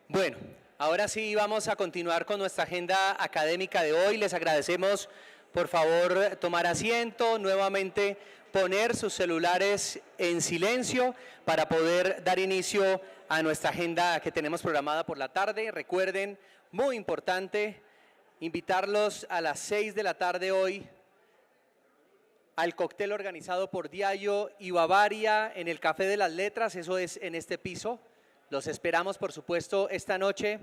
Bueno, ahora sí vamos a continuar con nuestra agenda académica de hoy. Les agradecemos, por favor, tomar asiento, nuevamente poner sus celulares en silencio para poder dar inicio a nuestra agenda que tenemos programada por la tarde. Recuerden, muy importante, invitarlos a las 6 de la tarde hoy al cóctel organizado por Diallo y Bavaria en el Café de las Letras, eso es en este piso. Los esperamos, por supuesto, esta noche.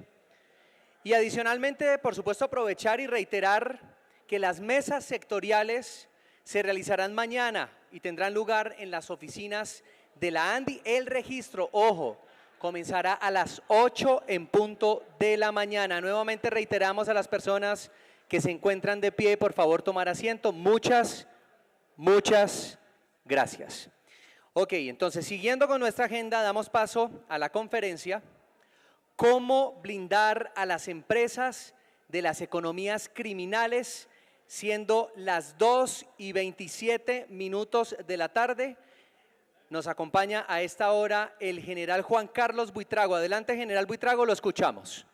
Y adicionalmente, por supuesto, aprovechar y reiterar que las mesas sectoriales se realizarán mañana y tendrán lugar en las oficinas de la ANDI. El registro, ojo, comenzará a las 8 en punto de la mañana. Nuevamente reiteramos a las personas que se encuentran de pie, por favor, tomar asiento. Muchas gracias. Ok, entonces siguiendo con nuestra agenda, damos paso a la conferencia ¿Cómo blindar a las empresas de las economías criminales? Siendo las 2:27 de la tarde. Nos acompaña a esta hora el general Juan Carlos Buitrago. Adelante, general Buitrago, lo escuchamos.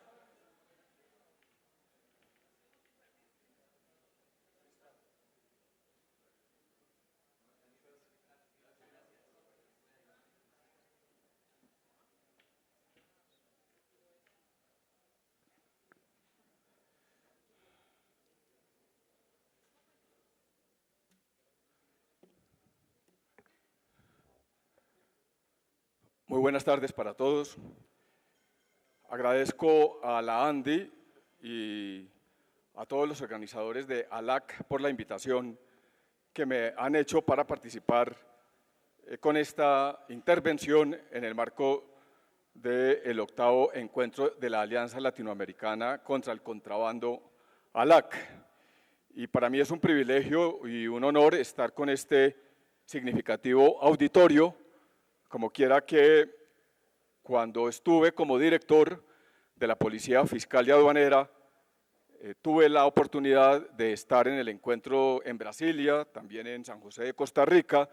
Muy buenas tardes para todos. Agradezco a la ANDI y a todos los organizadores de ALAC por la invitación que me han hecho para participar con esta intervención en el marco del octavo encuentro de la Alianza Latinoamericana contra el Contrabando ALAC. Y para mí es un privilegio y un honor estar con este significativo auditorio. Como quiera que cuando estuve como director de la Policía Fiscal y Aduanera, tuve la oportunidad de estar en el encuentro en Brasilia, también en San José de Costa Rica.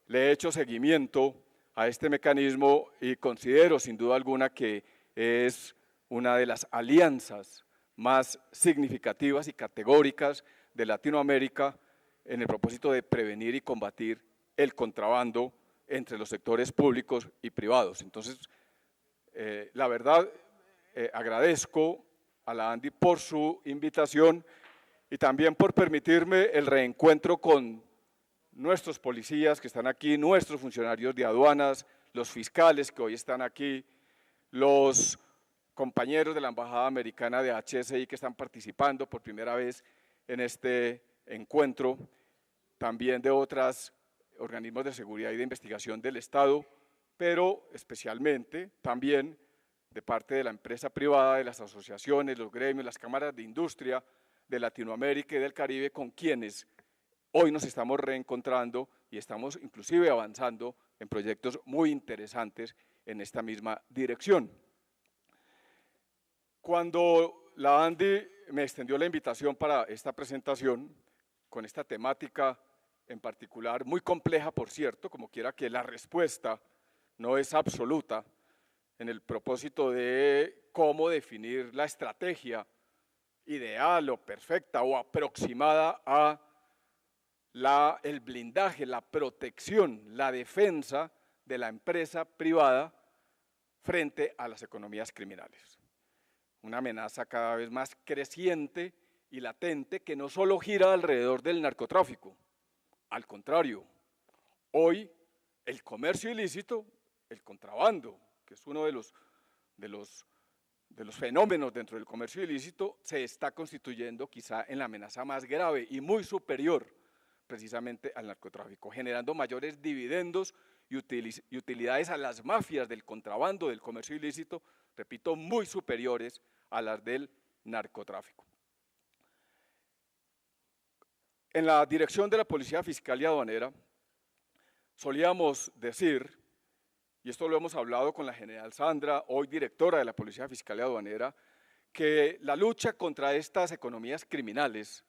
Le he hecho seguimiento a este mecanismo y considero sin duda alguna que es una de las alianzas más significativas y categóricas de Latinoamérica en el propósito de prevenir y combatir el contrabando entre los sectores públicos y privados. Entonces, la verdad, agradezco a la ANDI por su invitación y también por permitirme el reencuentro con nuestros policías que están aquí, nuestros funcionarios de aduanas, los fiscales que hoy están aquí, los compañeros de la Embajada Americana de HSI que están participando por primera vez en este encuentro, también de otros organismos de seguridad y de investigación del Estado, pero especialmente también de parte de la empresa privada, de las asociaciones, los gremios, las cámaras de industria de Latinoamérica y del Caribe, con quienes hoy nos estamos reencontrando y estamos inclusive avanzando en proyectos muy interesantes en esta misma dirección. Cuando la ANDI me extendió la invitación para esta presentación, con esta temática en particular, muy compleja por cierto, como quiera que la respuesta no es absoluta, en el propósito de cómo definir la estrategia ideal o perfecta o aproximada a el blindaje, la protección, la defensa de la empresa privada frente a las economías criminales. Una amenaza cada vez más creciente y latente que no solo gira alrededor del narcotráfico, al contrario, hoy el comercio ilícito, el contrabando, que es uno de los fenómenos dentro del comercio ilícito, se está constituyendo quizá en la amenaza más grave y muy superior precisamente al narcotráfico, generando mayores dividendos y utilidades a las mafias del contrabando, del comercio ilícito, repito, muy superiores a las del narcotráfico. En la dirección de la Policía Fiscal y Aduanera solíamos decir, y esto lo hemos hablado con la general Sandra, hoy directora de la Policía Fiscal y Aduanera, que la lucha contra estas economías criminales,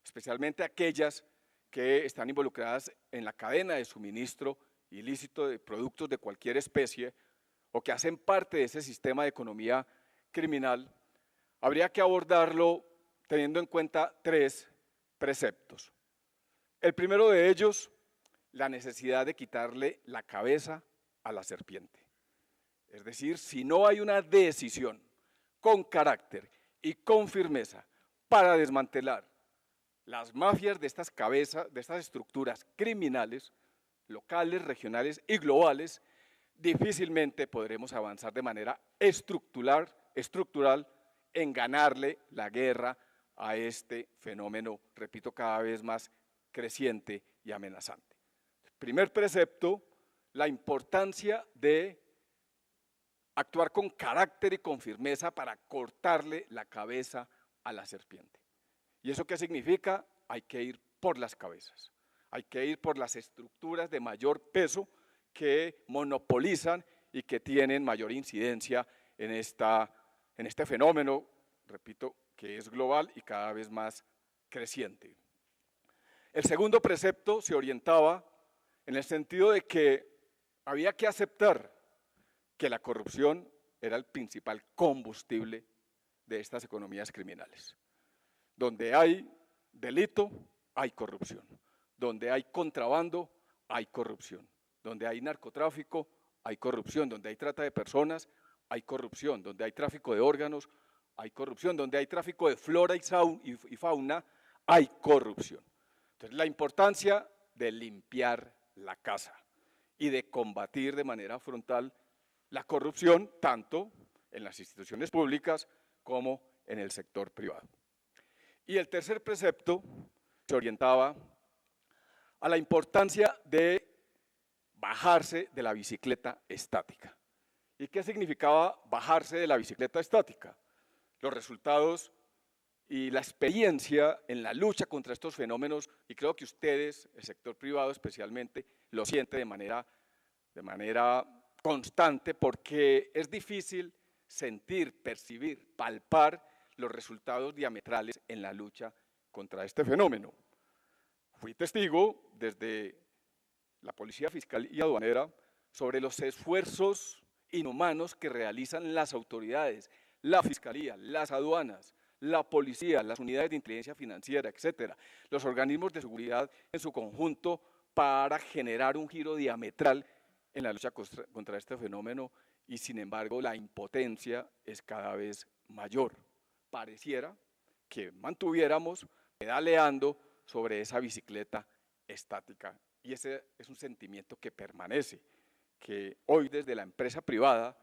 especialmente aquellas que están involucradas en la cadena de suministro ilícito de productos de cualquier especie o que hacen parte de ese sistema de economía criminal, habría que abordarlo teniendo en cuenta 3 preceptos. El primero de ellos, la necesidad de quitarle la cabeza a la serpiente. Es decir, si no hay una decisión con carácter y con firmeza para desmantelar las mafias de estas cabezas, de estas estructuras criminales, locales, regionales y globales, difícilmente podremos avanzar de manera estructural en ganarle la guerra a este fenómeno, repito, cada vez más creciente y amenazante. Primer precepto, la importancia de actuar con carácter y con firmeza para cortarle la cabeza a la serpiente. ¿Y eso qué significa? Hay que ir por las cabezas, hay que ir por las estructuras de mayor peso que monopolizan y que tienen mayor incidencia en este fenómeno, repito, que es global y cada vez más creciente. El segundo precepto se orientaba en el sentido de que había que aceptar que la corrupción era el principal combustible de estas economías criminales. Donde hay delito, hay corrupción. Donde hay contrabando, hay corrupción. Donde hay narcotráfico, hay corrupción. Donde hay trata de personas, hay corrupción. Donde hay tráfico de órganos, hay corrupción. Donde hay tráfico de flora y fauna, hay corrupción. Entonces, la importancia de limpiar la casa y de combatir de manera frontal la corrupción, tanto en las instituciones públicas como en el sector privado. Y el tercer precepto se orientaba a la importancia de bajarse de la bicicleta estática. ¿Y qué significaba bajarse de la bicicleta estática? Los resultados y la experiencia en la lucha contra estos fenómenos, y creo que ustedes, el sector privado especialmente, lo siente de manera constante, porque es difícil sentir, percibir, palpar los resultados diametrales en la lucha contra este fenómeno. Fui testigo desde la Policía Fiscal y Aduanera sobre los esfuerzos inhumanos que realizan las autoridades, la Fiscalía, las aduanas, la policía, las unidades de inteligencia financiera, etcétera, los organismos de seguridad en su conjunto para generar un giro diametral en la lucha contra este fenómeno y sin embargo la impotencia es cada vez mayor. Pareciera que mantuviéramos pedaleando sobre esa bicicleta estática y ese es un sentimiento que permanece, que hoy desde la empresa privada,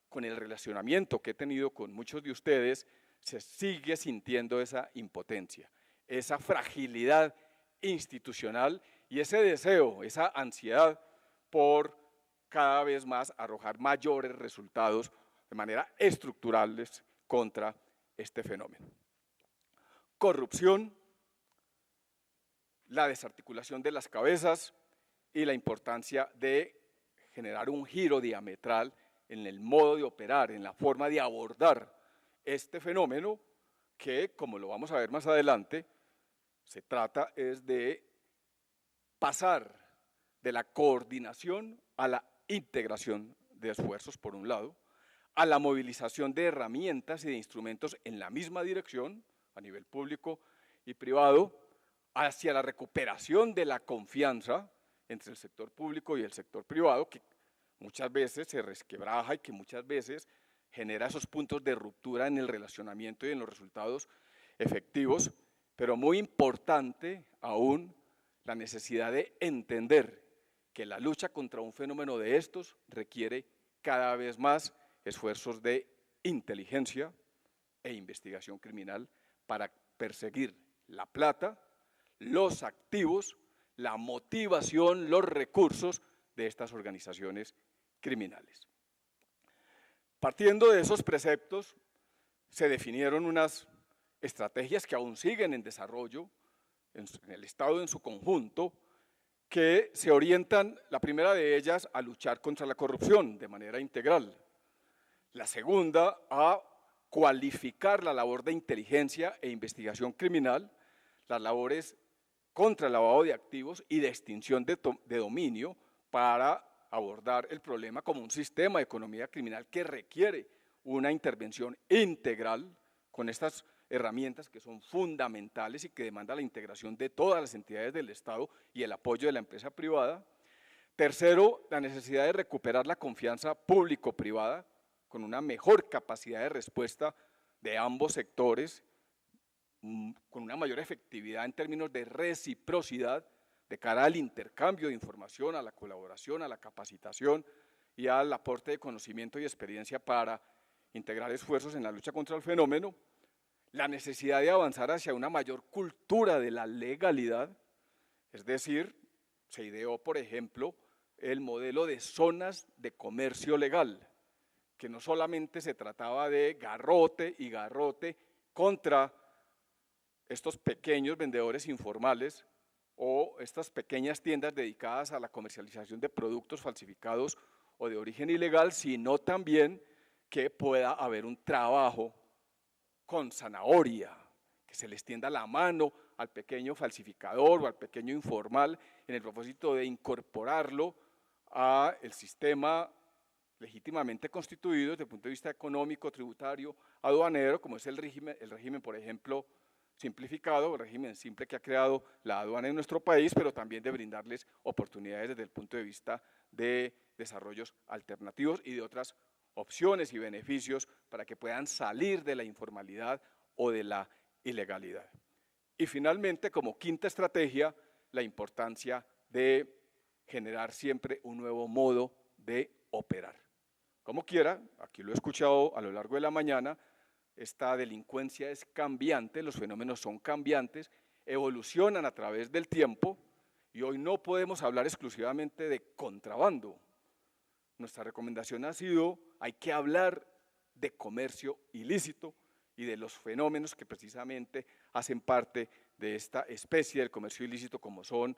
con el relacionamiento que he tenido con muchos de ustedes, se sigue sintiendo esa impotencia, esa fragilidad institucional y ese deseo, esa ansiedad por cada vez más arrojar mayores resultados de manera estructurales contra este fenómeno. Corrupción, la desarticulación de las cabezas y la importancia de generar un giro diametral en el modo de operar, en la forma de abordar este fenómeno que, como lo vamos a ver más adelante, se trata es de pasar de la coordinación a la integración de esfuerzos, por un lado, a la movilización de herramientas y de instrumentos en la misma dirección, a nivel público y privado, hacia la recuperación de la confianza entre el sector público y el sector privado, que muchas veces se resquebraja y que muchas veces genera esos puntos de ruptura en el relacionamiento y en los resultados efectivos, pero muy importante aún la necesidad de entender que la lucha contra un fenómeno de estos requiere cada vez más esfuerzos de inteligencia e investigación criminal para perseguir la plata, los activos, la motivación, los recursos de estas organizaciones criminales. Partiendo de esos preceptos, se definieron unas estrategias que aún siguen en desarrollo en el Estado en su conjunto, que se orientan, la primera de ellas, a luchar contra la corrupción de manera integral. La segunda, a cualificar la labor de inteligencia e investigación criminal, las labores contra el lavado de activos y de extinción de dominio para abordar el problema como un sistema de economía criminal que requiere una intervención integral con estas herramientas que son fundamentales y que demandan la integración de todas las entidades del Estado y el apoyo de la empresa privada. Tercero, la necesidad de recuperar la confianza público-privada con una mejor capacidad de respuesta de ambos sectores, con una mayor efectividad en términos de reciprocidad de cara al intercambio de información, a la colaboración, a la capacitación y al aporte de conocimiento y experiencia para integrar esfuerzos en la lucha contra el fenómeno. La necesidad de avanzar hacia una mayor cultura de la legalidad, es decir, se ideó, por ejemplo, el modelo de zonas de comercio legal, que no solamente se trataba de garrote y garrote contra estos pequeños vendedores informales o estas pequeñas tiendas dedicadas a la comercialización de productos falsificados o de origen ilegal, sino también que pueda haber un trabajo con zanahoria, que se le extienda la mano al pequeño falsificador o al pequeño informal en el propósito de incorporarlo al sistema legítimamente constituido desde el punto de vista económico, tributario, aduanero, como es el régimen, por ejemplo, simplificado, el régimen simple que ha creado la aduana en nuestro país, pero también de brindarles oportunidades desde el punto de vista de desarrollos alternativos y de otras opciones y beneficios para que puedan salir de la informalidad o de la ilegalidad. Y finalmente, como quinta estrategia, la importancia de generar siempre un nuevo modo de operar. Como quiera, aquí lo he escuchado a lo largo de la mañana, esta delincuencia es cambiante, los fenómenos son cambiantes, evolucionan a través del tiempo y hoy no podemos hablar exclusivamente de contrabando. Nuestra recomendación ha sido, hay que hablar de comercio ilícito y de los fenómenos que precisamente hacen parte de esta especie del comercio ilícito, como son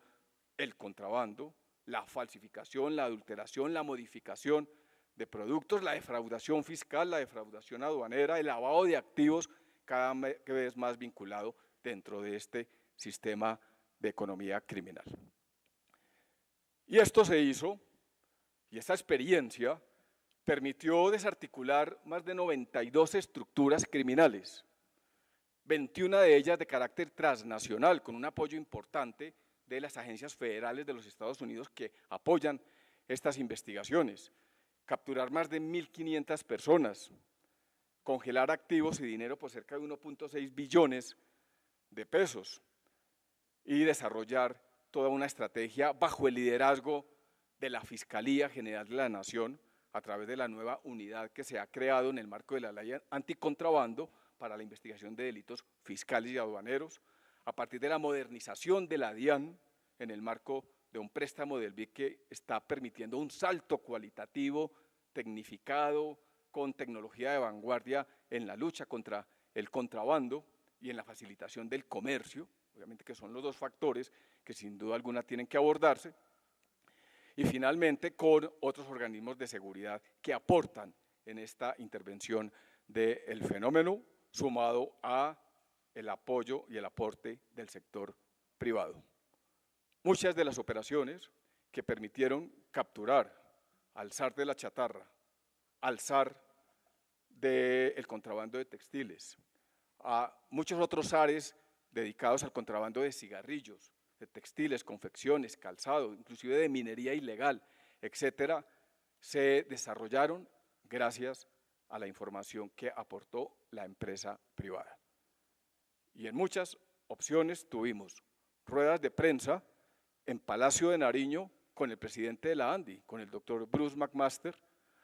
el contrabando, la falsificación, la adulteración, la modificación de productos, la defraudación fiscal, la defraudación aduanera, el lavado de activos, cada vez más vinculado dentro de este sistema de economía criminal. Y esto se hizo, y esta experiencia permitió desarticular más de 92 estructuras criminales, 21 de ellas de carácter transnacional, con un apoyo importante de las agencias federales de los Estados Unidos que apoyan estas investigaciones, capturar más de 1.500 personas, congelar activos y dinero por cerca de 1.6 billones de pesos y desarrollar toda una estrategia bajo el liderazgo de la Fiscalía General de la Nación a través de la nueva unidad que se ha creado en el marco de la ley anticontrabando para la investigación de delitos fiscales y aduaneros, a partir de la modernización de la DIAN en el marco de un préstamo del BID que está permitiendo un salto cualitativo, tecnificado, con tecnología de vanguardia en la lucha contra el contrabando y en la facilitación del comercio, obviamente que son los dos factores que sin duda alguna tienen que abordarse, y finalmente con otros organismos de seguridad que aportan en esta intervención del fenómeno, sumado a el apoyo y el aporte del sector privado. Muchas de las operaciones que permitieron capturar al zar de la chatarra, al zar del contrabando de textiles, a muchos otros zares dedicados al contrabando de cigarrillos, de textiles, confecciones, calzado, inclusive de minería ilegal, etcétera, se desarrollaron gracias a la información que aportó la empresa privada. Y en muchas opciones tuvimos ruedas de prensa en Palacio de Nariño con el presidente de la ANDI, con el doctor Bruce McMaster,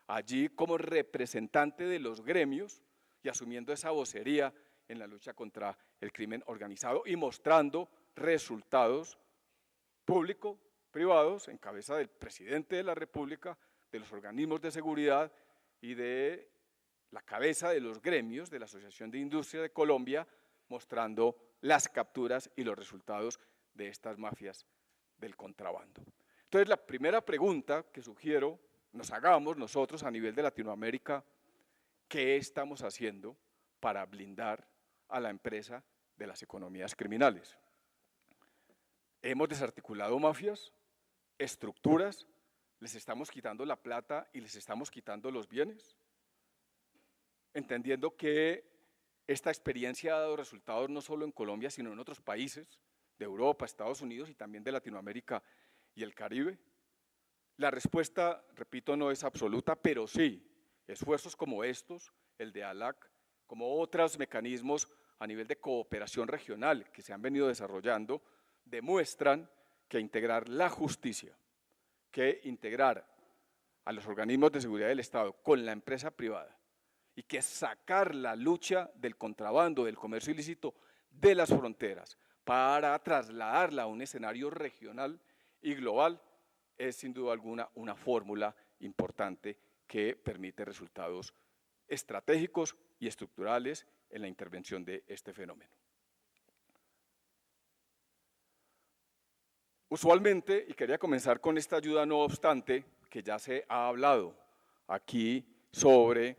allí como representante de los gremios y asumiendo esa vocería en la lucha contra el crimen organizado y mostrando resultados público-privados en cabeza del presidente de la República, de los organismos de seguridad y de la cabeza de los gremios de la Asociación de Industria de Colombia, mostrando las capturas y los resultados de estas mafias del contrabando. Entonces, la primera pregunta que sugiero nos hagamos nosotros a nivel de Latinoamérica, ¿qué estamos haciendo para blindar a la empresa de las economías criminales? Hemos desarticulado mafias, estructuras, les estamos quitando la plata y les estamos quitando los bienes. entendiendo que esta experiencia ha dado resultados no solo en Colombia, sino en otros países de Europa, Estados Unidos y también de Latinoamérica y el Caribe. La respuesta, repito, no es absoluta, pero sí, esfuerzos como estos, el de ALAC, como otros mecanismos a nivel de cooperación regional que se han venido desarrollando, demuestran que integrar la justicia, que integrar a los organismos de seguridad del Estado con la empresa privada y que sacar la lucha del contrabando, del comercio ilícito de las fronteras para trasladarla a un escenario regional y global es sin duda alguna una fórmula importante que permite resultados estratégicos y estructurales en la intervención de este fenómeno. Usualmente, y quería comenzar con esta ayuda no obstante, que ya se ha hablado aquí sobre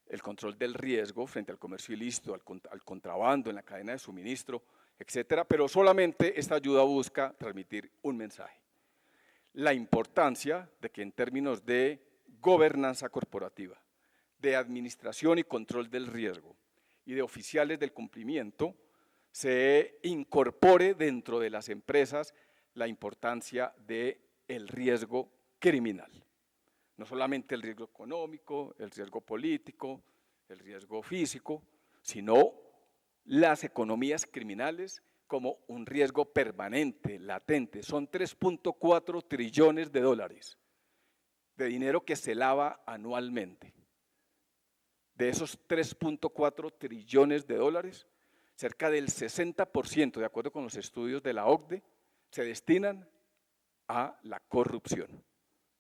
el control del riesgo frente al comercio ilícito, al contrabando en la cadena de suministro, etcétera, pero solamente esta ayuda busca transmitir un mensaje. La importancia de que en términos de gobernanza corporativa, de administración y control del riesgo y de oficiales del cumplimiento, se incorpore dentro de las empresas la importancia del riesgo criminal. No solamente el riesgo económico, el riesgo político, el riesgo físico, sino las economías criminales como un riesgo permanente, latente. Son 3.4 trillones de dólares de dinero que se lava anualmente. De esos 3.4 trillones de dólares, cerca del 60%, de acuerdo con los estudios de la OCDE, se destinan a la corrupción,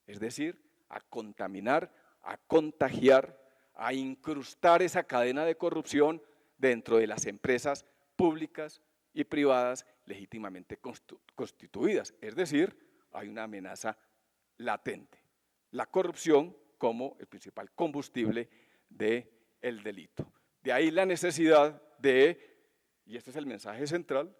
es decir, a contaminar, a contagiar, a incrustar esa cadena de corrupción dentro de las empresas públicas y privadas legítimamente constituidas, es decir, hay una amenaza latente. La corrupción como el principal combustible del delito. De ahí la necesidad de, y este es el mensaje central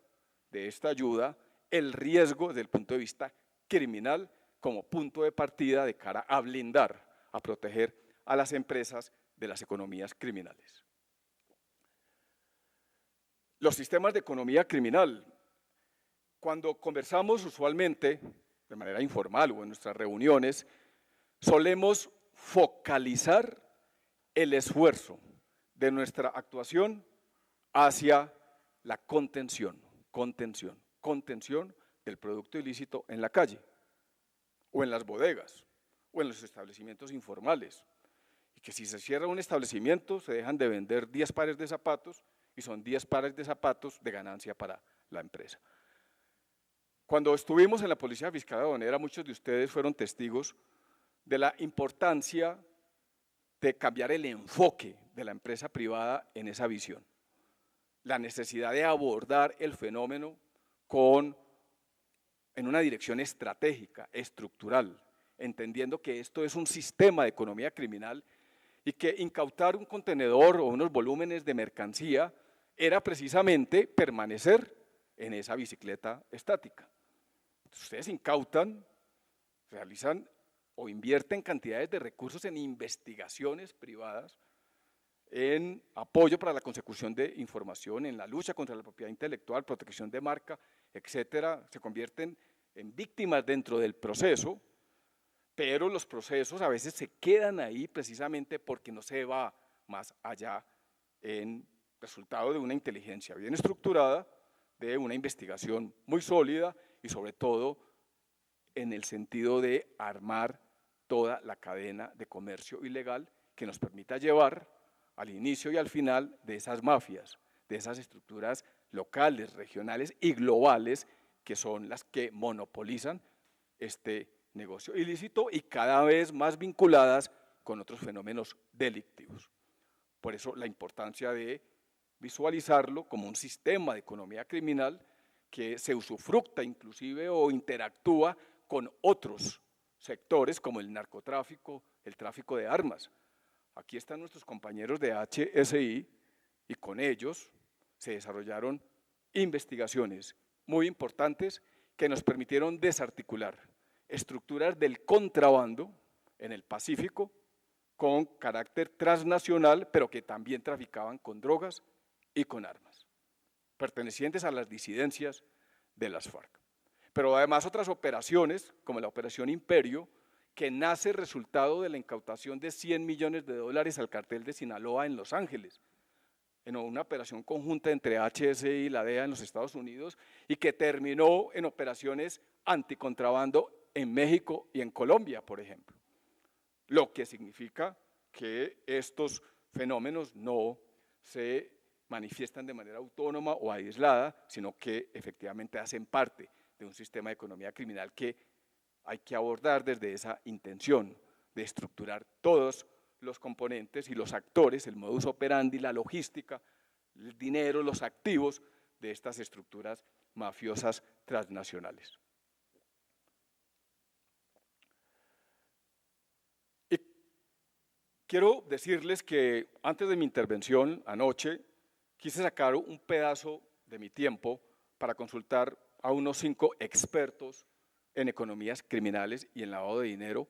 de esta ayuda, el riesgo desde el punto de vista criminal como punto de partida de cara a blindar, a proteger a las empresas de las economías criminales. Los sistemas de economía criminal, cuando conversamos usualmente, de manera informal o en nuestras reuniones, solemos focalizar el esfuerzo de nuestra actuación hacia la contención del producto ilícito en la calle, o en las bodegas, o en los establecimientos informales. Y que si se cierra un establecimiento, se dejan de vender 10 pares de zapatos, y son 10 pares de zapatos de ganancia para la empresa. Cuando estuvimos en la Policía Fiscal Aduanera, muchos de ustedes fueron testigos de la importancia de cambiar el enfoque de la empresa privada en esa visión. La necesidad de abordar el fenómeno en una dirección estratégica, estructural, entendiendo que esto es un sistema de economía criminal y que incautar un contenedor o unos volúmenes de mercancía era precisamente permanecer en esa bicicleta estática. Ustedes incautan, realizan o invierten cantidades de recursos en investigaciones privadas, en apoyo para la consecución de información, en la lucha contra la propiedad intelectual, protección de marca, etcétera, se convierten en víctimas dentro del proceso, pero los procesos a veces se quedan ahí precisamente porque no se va más allá en resultado de una inteligencia bien estructurada, de una investigación muy sólida y sobre todo en el sentido de armar toda la cadena de comercio ilegal que nos permita llevar al inicio y al final de esas mafias, de esas estructuras locales, regionales y globales que son las que monopolizan este negocio ilícito y cada vez más vinculadas con otros fenómenos delictivos. Por eso la importancia de visualizarlo como un sistema de economía criminal que se usufructa inclusive o interactúa con otros sectores como el narcotráfico, el tráfico de armas. Aquí están nuestros compañeros de HSI y con ellos se desarrollaron investigaciones muy importantes que nos permitieron desarticular estructuras del contrabando en el Pacífico con carácter transnacional, pero que también traficaban con drogas y con armas, pertenecientes a las disidencias de las FARC. Pero además otras operaciones, como la Operación Imperio, que nace resultado de la incautación de 100 millones de dólares al cartel de Sinaloa en Los Ángeles, en una operación conjunta entre HSI y la DEA en los Estados Unidos, y que terminó en operaciones anticontrabando en México y en Colombia, por ejemplo. Lo que significa que estos fenómenos no se manifiestan de manera autónoma o aislada, sino que efectivamente hacen parte de un sistema de economía criminal que hay que abordar desde esa intención de estructurar todos los componentes y los actores, el modus operandi, la logística, el dinero, los activos de estas estructuras mafiosas transnacionales. Y quiero decirles que antes de mi intervención anoche quise sacar un pedazo de mi tiempo para consultar a unos 5 expertos en economías criminales y en lavado de dinero,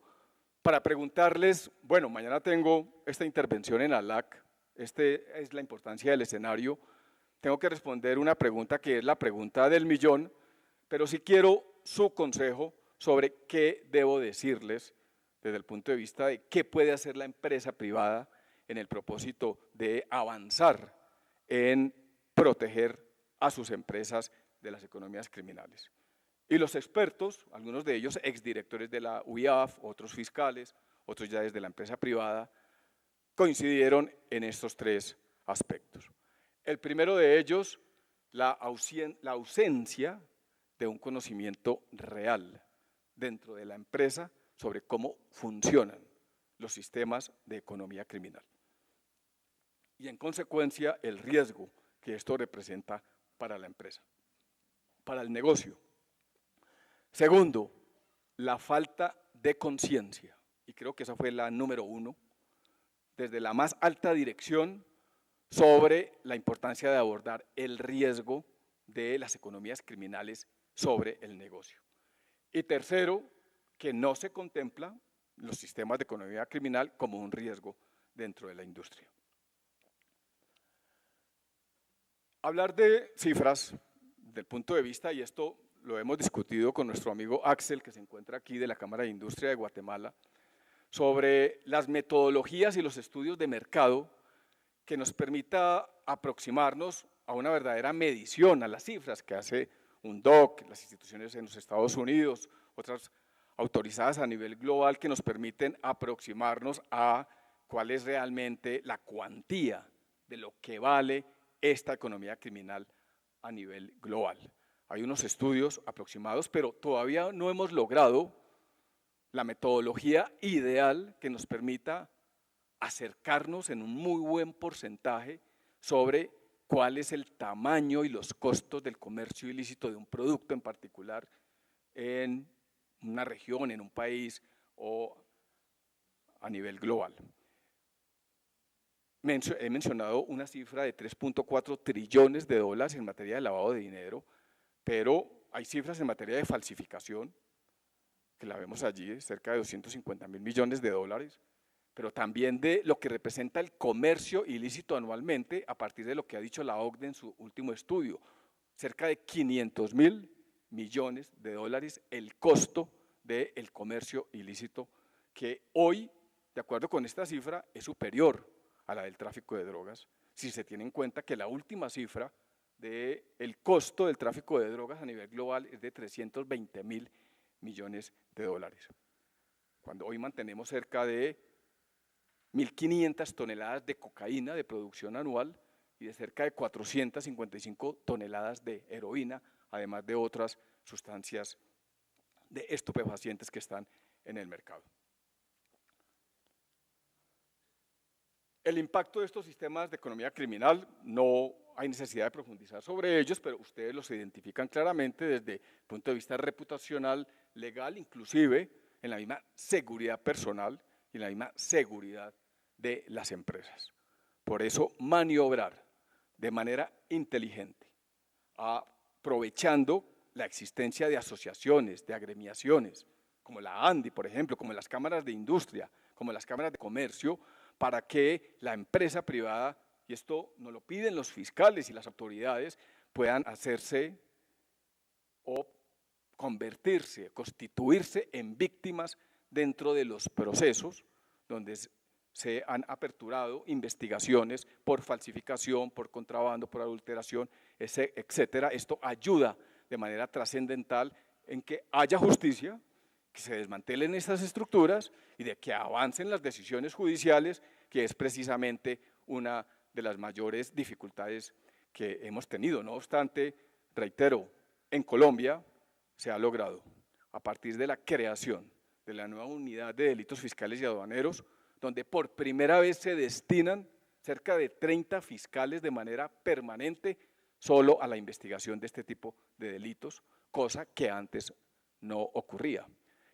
para preguntarles, bueno, mañana tengo esta intervención en ALAC, esta es la importancia del escenario, tengo que responder una pregunta que es la pregunta del millón, pero sí quiero su consejo sobre qué debo decirles desde el punto de vista de qué puede hacer la empresa privada en el propósito de avanzar en proteger a sus empresas de las economías criminales. Y los expertos, algunos de ellos exdirectores de la UIAF, otros fiscales, otros ya desde la empresa privada, coincidieron en estos 3 aspectos. El primero de ellos, la ausencia de un conocimiento real dentro de la empresa sobre cómo funcionan los sistemas de economía criminal. Y en consecuencia, el riesgo que esto representa para la empresa, para el negocio. Segundo, la falta de conciencia, y creo que esa fue la número 1, desde la más alta dirección sobre la importancia de abordar el riesgo de las economías criminales sobre el negocio. Y tercero, que no se contempla los sistemas de economía criminal como un riesgo dentro de la industria. Hablar de cifras, del punto de vista, y esto lo hemos discutido con nuestro amigo Axel, que se encuentra aquí de la Cámara de Industria de Guatemala, sobre las metodologías y los estudios de mercado que nos permita aproximarnos a una verdadera medición, a las cifras que hace un DOC, las instituciones en los Estados Unidos, otras autorizadas a nivel global que nos permiten aproximarnos a cuál es realmente la cuantía de lo que vale esta economía criminal a nivel global. Hay unos estudios aproximados, pero todavía no hemos logrado la metodología ideal que nos permita acercarnos en un muy buen porcentaje sobre cuál es el tamaño y los costos del comercio ilícito de un producto en particular en una región, en un país o a nivel global. He mencionado una cifra de 3.4 trillones de dólares en materia de lavado de dinero, pero hay cifras en materia de falsificación, que la vemos allí, cerca de 250.000 millones de dólares, pero también de lo que representa el comercio ilícito anualmente, a partir de lo que ha dicho la OCDE en su último estudio, cerca de 500.000 millones de dólares el costo del comercio ilícito, que hoy, de acuerdo con esta cifra, es superior a la del tráfico de drogas, si se tiene en cuenta que la última cifra del costo del tráfico de drogas a nivel global es de 320.000 millones de dólares. Cuando hoy mantenemos cerca de 1.500 toneladas de cocaína de producción anual y de cerca de 455 toneladas de heroína, además de otras sustancias de estupefacientes que están en el mercado. El impacto de estos sistemas de economía criminal, no hay necesidad de profundizar sobre ellos, pero ustedes los identifican claramente desde el punto de vista reputacional, legal, inclusive en la misma seguridad personal y en la misma seguridad de las empresas. Por eso, maniobrar de manera inteligente, aprovechando la existencia de asociaciones, de agremiaciones, como la ANDI, por ejemplo, como las cámaras de industria, como las cámaras de comercio, para que la empresa privada, y esto nos lo piden los fiscales y las autoridades, puedan hacerse o convertirse, constituirse en víctimas dentro de los procesos donde se han aperturado investigaciones por falsificación, por contrabando, por adulteración, etcétera. Esto ayuda de manera trascendental en que haya justicia, que se desmantelen estas estructuras y de que avancen las decisiones judiciales, que es precisamente una de las mayores dificultades que hemos tenido. No obstante, reitero, en Colombia se ha logrado, a partir de la creación de la nueva unidad de delitos fiscales y aduaneros, donde por primera vez se destinan cerca de 30 fiscales de manera permanente solo a la investigación de este tipo de delitos, cosa que antes no ocurría.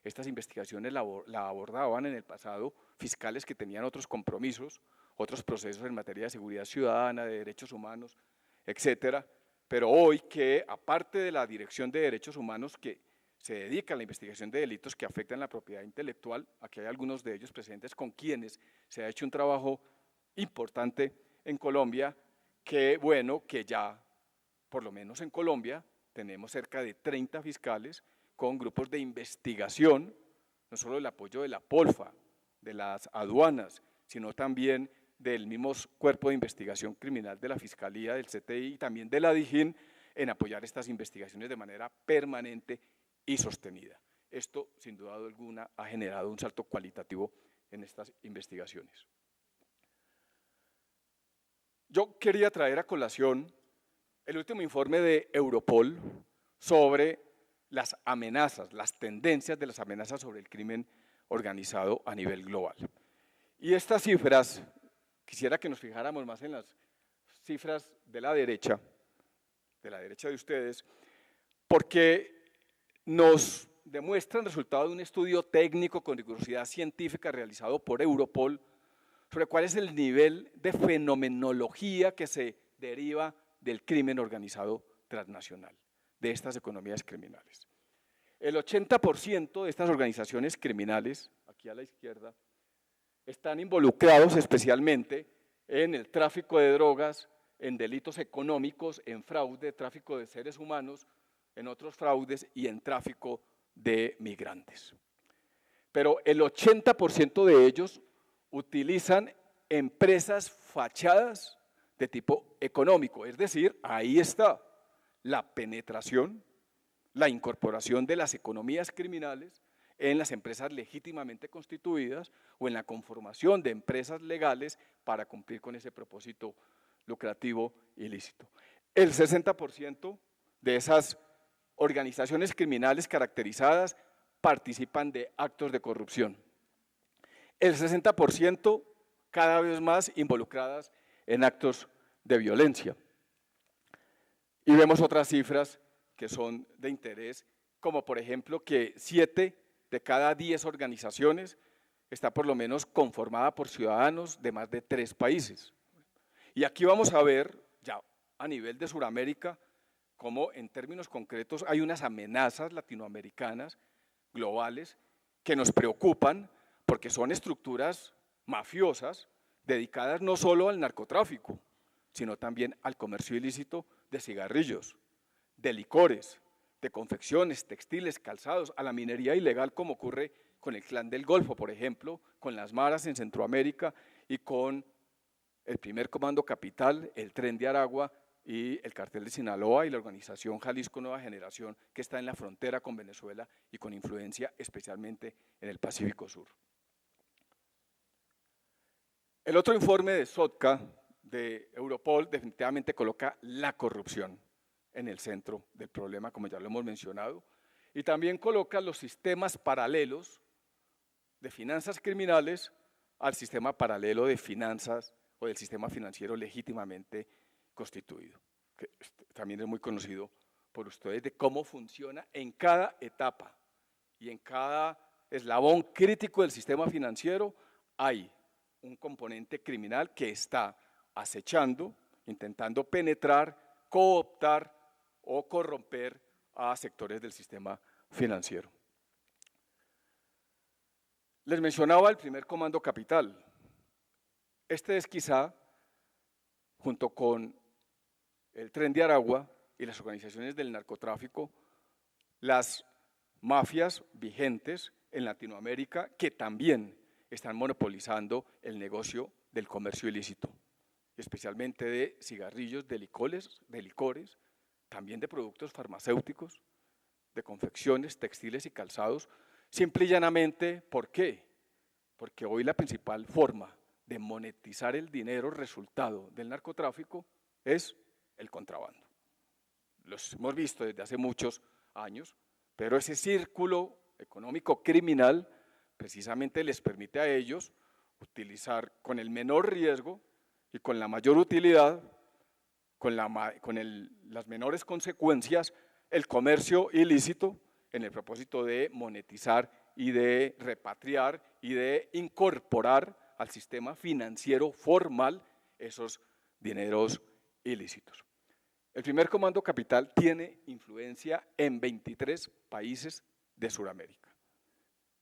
Estas investigaciones la abordaban en el pasado fiscales que tenían otros compromisos, otros procesos en materia de seguridad ciudadana, de derechos humanos, etcétera, pero hoy que aparte de la Dirección de Derechos Humanos que se dedica a la investigación de delitos que afectan la propiedad intelectual, aquí hay algunos de ellos presentes con quienes se ha hecho un trabajo importante en Colombia, que bueno, que ya, por lo menos en Colombia, tenemos cerca de 30 fiscales con grupos de investigación, no solo el apoyo de la Polfa, de las aduanas, sino también del mismo Cuerpo de Investigación Criminal de la Fiscalía, del CTI y también de la DIJÍN, en apoyar estas investigaciones de manera permanente y sostenida. Esto, sin duda alguna, ha generado un salto cualitativo en estas investigaciones. Yo quería traer a colación el último informe de Europol sobre las amenazas, las tendencias de las amenazas sobre el crimen organizado a nivel global. Y estas cifras, quisiera que nos fijáramos más en las cifras de la derecha de ustedes, porque nos demuestran el resultado de un estudio técnico con rigurosidad científica realizado por Europol sobre cuál es el nivel de fenomenología que se deriva del crimen organizado transnacional, de estas economías criminales. El 80% de estas organizaciones criminales, aquí a la izquierda, están involucrados especialmente en el tráfico de drogas, en delitos económicos, en fraude, tráfico de seres humanos, en otros fraudes y en tráfico de migrantes. Pero el 80% de ellos utilizan empresas fachadas de tipo económico, es decir, ahí está la penetración, la incorporación de las economías criminales en las empresas legítimamente constituidas o en la conformación de empresas legales para cumplir con ese propósito lucrativo ilícito. El 60% de esas organizaciones criminales caracterizadas participan de actos de corrupción. El 60% cada vez más involucradas en actos de violencia. Y vemos otras cifras que son de interés, como por ejemplo que 7 de cada 10 organizaciones está por lo menos conformada por ciudadanos de más de 3 países. Y aquí vamos a ver, ya a nivel de Sudamérica, cómo en términos concretos hay unas amenazas latinoamericanas, globales, que nos preocupan porque son estructuras mafiosas dedicadas no solo al narcotráfico, sino también al comercio ilícito de cigarrillos, de licores, de confecciones, textiles, calzados, a la minería ilegal, como ocurre con el Clan del Golfo, por ejemplo, con las maras en Centroamérica y con el primer Comando Capital, el Tren de Aragua y el Cartel de Sinaloa y la organización Jalisco Nueva Generación, que está en la frontera con Venezuela y con influencia especialmente en el Pacífico Sur. El otro informe de SOTCA, de Europol, definitivamente coloca la corrupción en el centro del problema, como ya lo hemos mencionado, y también coloca los sistemas paralelos de finanzas criminales al sistema paralelo de finanzas o del sistema financiero legítimamente constituido, que también es muy conocido por ustedes, de cómo funciona en cada etapa y en cada eslabón crítico del sistema financiero hay un componente criminal que está acechando, intentando penetrar, cooptar o corromper a sectores del sistema financiero. Les mencionaba el primer comando capital. Este es quizá, junto con el Tren de Aragua y las organizaciones del narcotráfico, las mafias vigentes en Latinoamérica que también están monopolizando el negocio del comercio ilícito, especialmente de cigarrillos, de licores, también de productos farmacéuticos, de confecciones, textiles y calzados, simple y llanamente, ¿por qué? Porque hoy la principal forma de monetizar el dinero resultado del narcotráfico es el contrabando. Los hemos visto desde hace muchos años, pero ese círculo económico criminal precisamente les permite a ellos utilizar con el menor riesgo y con la mayor utilidad, con las menores consecuencias, el comercio ilícito en el propósito de monetizar y de repatriar y de incorporar al sistema financiero formal esos dineros ilícitos. El primer comando capital tiene influencia en 23 países de Sudamérica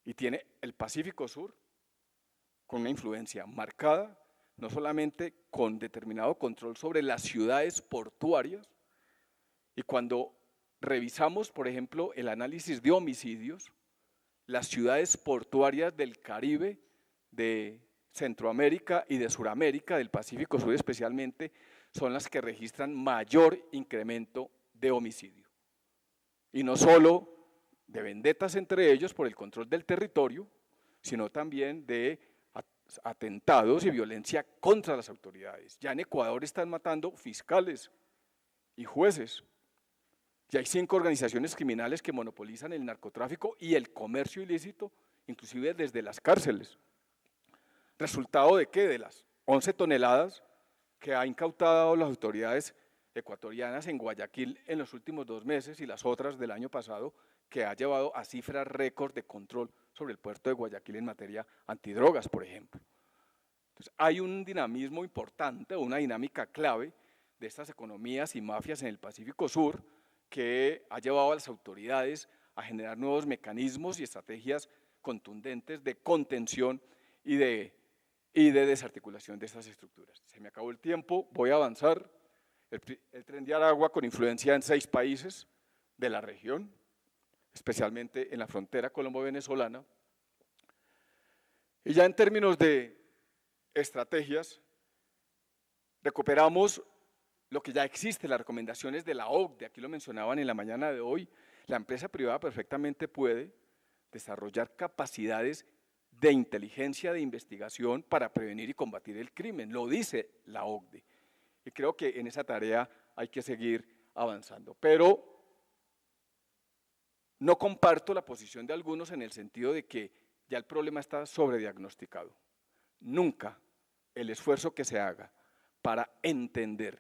y tiene el Pacífico Sur con una influencia marcada, no solamente con determinado control sobre las ciudades portuarias, y cuando revisamos, por ejemplo, el análisis de homicidios, las ciudades portuarias del Caribe, de Centroamérica y de Sudamérica, del Pacífico Sur especialmente, son las que registran mayor incremento de homicidio. Y no solo de vendetas entre ellos por el control del territorio, sino también de atentados y violencia contra las autoridades. Ya en Ecuador están matando fiscales y jueces. Ya hay 5 organizaciones criminales que monopolizan el narcotráfico y el comercio ilícito, inclusive desde las cárceles. ¿Resultado de qué? De las 11 toneladas que ha incautado las autoridades ecuatorianas en Guayaquil en los últimos 2 meses y las otras del año pasado, que ha llevado a cifras récord de control sobre el puerto de Guayaquil en materia antidrogas, por ejemplo. Entonces, hay un dinamismo importante, una dinámica clave de estas economías y mafias en el Pacífico Sur que ha llevado a las autoridades a generar nuevos mecanismos y estrategias contundentes de contención y de desarticulación de estas estructuras. Se me acabó el tiempo, voy a avanzar. El Tren de Aragua con influencia en 6 países de la región, especialmente en la frontera colombo-venezolana. Y ya en términos de estrategias, recuperamos lo que ya existe, las recomendaciones de la OCDE, aquí lo mencionaban en la mañana de hoy. La empresa privada perfectamente puede desarrollar capacidades de inteligencia, de investigación para prevenir y combatir el crimen, lo dice la OCDE. Y creo que en esa tarea hay que seguir avanzando. Pero no comparto la posición de algunos en el sentido de que ya el problema está sobrediagnosticado. Nunca el esfuerzo que se haga para entender,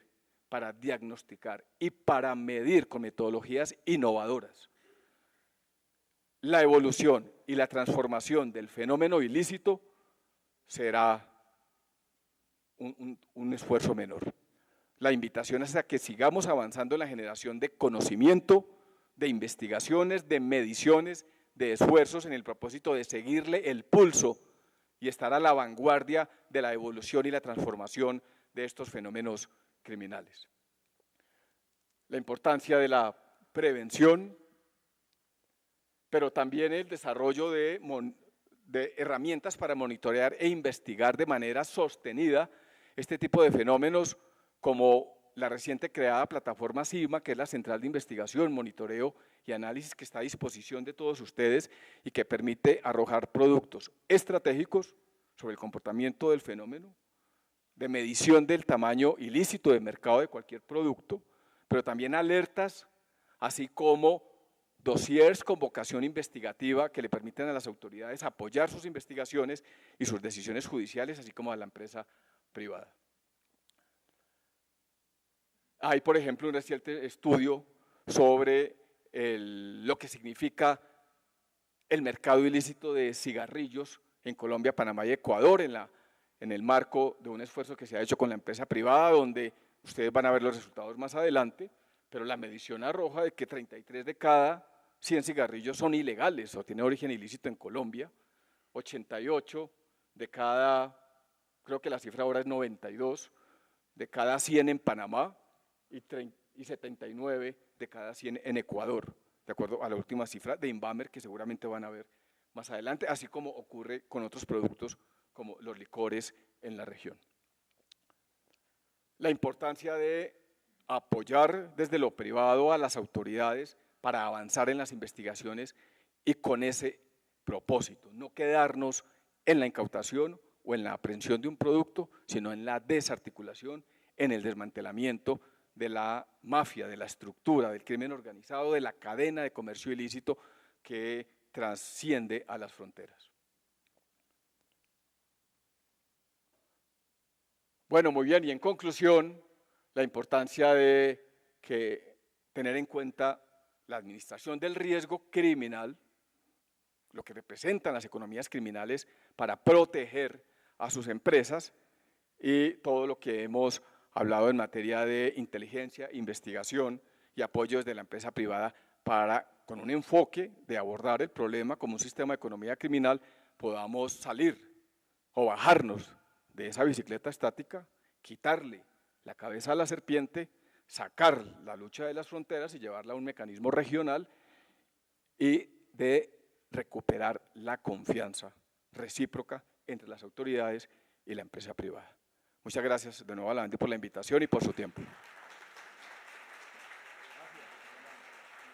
para diagnosticar y para medir con metodologías innovadoras la evolución y la transformación del fenómeno ilícito será un esfuerzo menor. La invitación es a que sigamos avanzando en la generación de conocimiento, de investigaciones, de mediciones, de esfuerzos en el propósito de seguirle el pulso y estar a la vanguardia de la evolución y la transformación de estos fenómenos criminales. La importancia de la prevención, pero también el desarrollo de herramientas para monitorear e investigar de manera sostenida este tipo de fenómenos, como la reciente creada plataforma CIMA, que es la Central de Investigación, Monitoreo y Análisis, que está a disposición de todos ustedes y que permite arrojar productos estratégicos sobre el comportamiento del fenómeno, de medición del tamaño ilícito de mercado de cualquier producto, pero también alertas, así como dossiers con vocación investigativa que le permiten a las autoridades apoyar sus investigaciones y sus decisiones judiciales, así como a la empresa privada. Hay, por ejemplo, un reciente estudio sobre lo que significa el mercado ilícito de cigarrillos en Colombia, Panamá y Ecuador, en el marco de un esfuerzo que se ha hecho con la empresa privada, donde ustedes van a ver los resultados más adelante, pero la medición arroja de que 33 de cada 100 cigarrillos son ilegales o tienen origen ilícito en Colombia, 88 de cada, creo que la cifra ahora es 92, de cada 100 en Panamá y 79 de cada 100 en Ecuador, de acuerdo a la última cifra de Inbamer que seguramente van a ver más adelante, así como ocurre con otros productos como los licores en la región. La importancia de apoyar desde lo privado a las autoridades para avanzar en las investigaciones y con ese propósito, no quedarnos en la incautación o en la aprehensión de un producto, sino en la desarticulación, en el desmantelamiento de la mafia, de la estructura, del crimen organizado, de la cadena de comercio ilícito que trasciende a las fronteras. Bueno, muy bien, y en conclusión, la importancia de tener en cuenta la administración del riesgo criminal, lo que representan las economías criminales para proteger a sus empresas y todo lo que hemos hablado en materia de inteligencia, investigación y apoyo desde la empresa privada para, con un enfoque de abordar el problema como un sistema de economía criminal, podamos salir o bajarnos de esa bicicleta estática, quitarle la cabeza a la serpiente, sacar la lucha de las fronteras y llevarla a un mecanismo regional y de recuperar la confianza recíproca entre las autoridades y la empresa privada. Muchas gracias de nuevo a la gente por la invitación y por su tiempo.